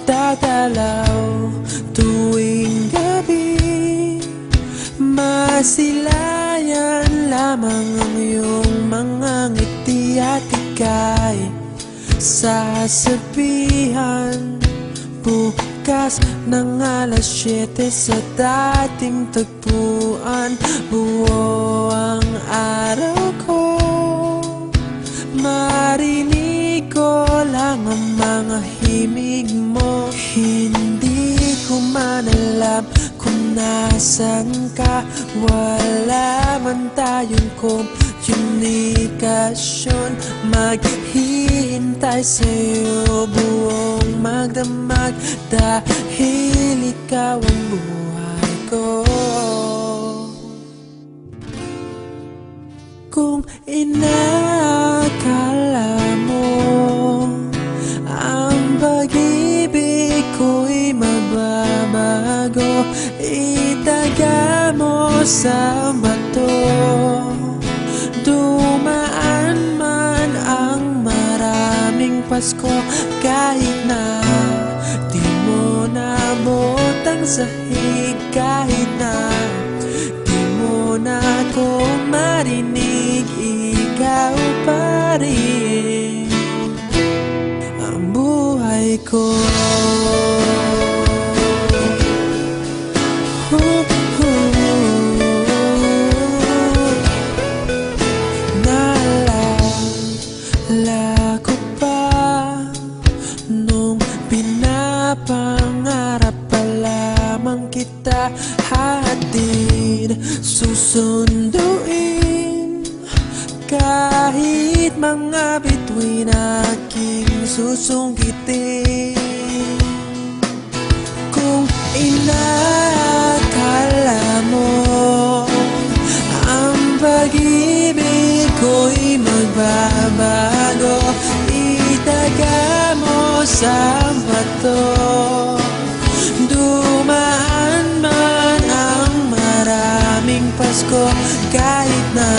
nagdadalaw tuwing gabi. Masilayan lamang ang iyong mga ngiti at ika'y sasabihan bukas ng alas 7 sa dating tagpuan. Buo ang araw ko, marinig ko lang ang mga himig mo. Hindi ko man alam kung nasan ka, wala man tayong komunikasyon. Maghihintay sa'yo buong magdamag dahil ikaw ang buhay ko. Kung inakala mo ang pag-ibig ko'y mababago, itaga mo sa bato. Dumaan man ang maraming Pasko, kahit na di mo nabot ang sahig, kahit na di mo na ako marinig, ikaw pa rin ang buhay ko. Naalala ko pa nung pinapangarap pa lamang kita, hatid susunduin kahit mga bituin aking susungkitin. Kung inakala mo ang pag-ibig ko'y magbabago, itaga mo sa bato. Dumaan man ang maraming Pasko, kahit na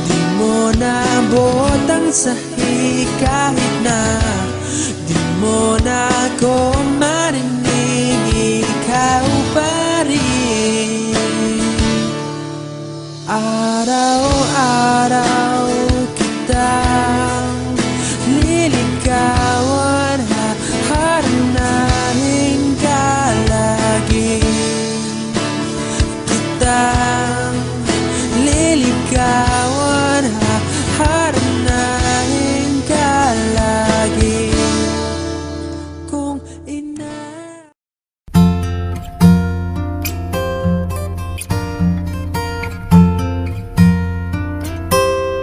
di mo nabot ang sahig, kahit na di mo na ako marinig, ikaw pa rin. Araw-araw kitang liligawan, haharanahin ka lagi. Kitang liligawan, haharanahin ka lagi. Kung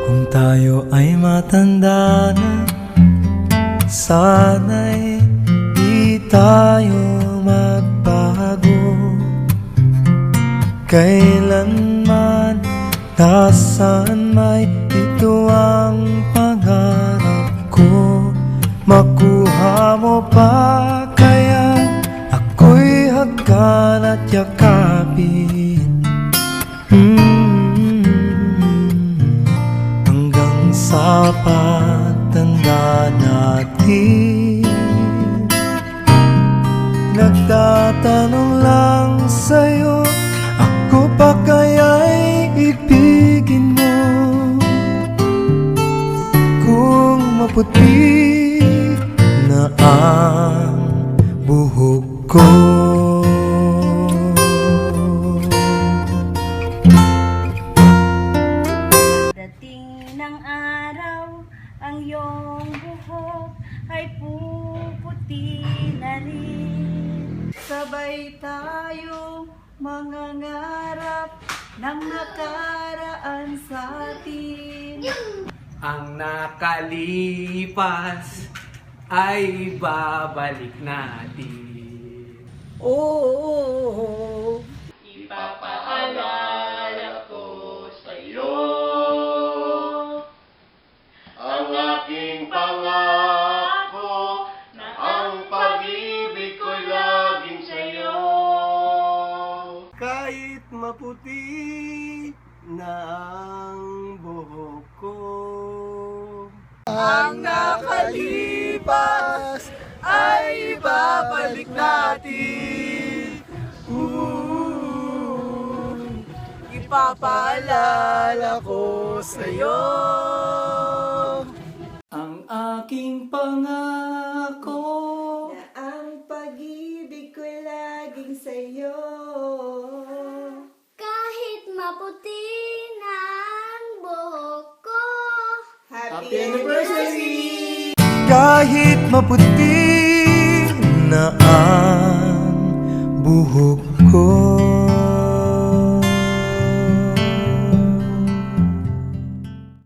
kung tayo ay matanda na, sana'y di tayo magbago. Kailanman, nasaan may ito ang pangarap ko. Makuha mo pa kaya ako'y hagkan at yakapin, hanggang sa pagtanda natin. Nagtatanong lang sa'yo, ako pa kaya'y ibigin mo? Kung maputi na ang buhok ko, dating ng araw, ang iyong buhok ay puputi na rin. Sabay tayo mangangarap ng nakaraan sa atin. Ang nakalipas ay babalik natin. oh, Ipapaalala ko sa'yo ang aking pangako na ang pag-ibig ko'y laging sa'yo. kahit maputi na ang buhok ko, ang nakalipas ay babalik ipapaalala ko sa'yo. Ang aking pangako. Na ang pag-ibig ko'y laging sa'yo. Kahit maputi na ang buhok ko. Happy anniversary! Kahit maputi na ang buhok ko.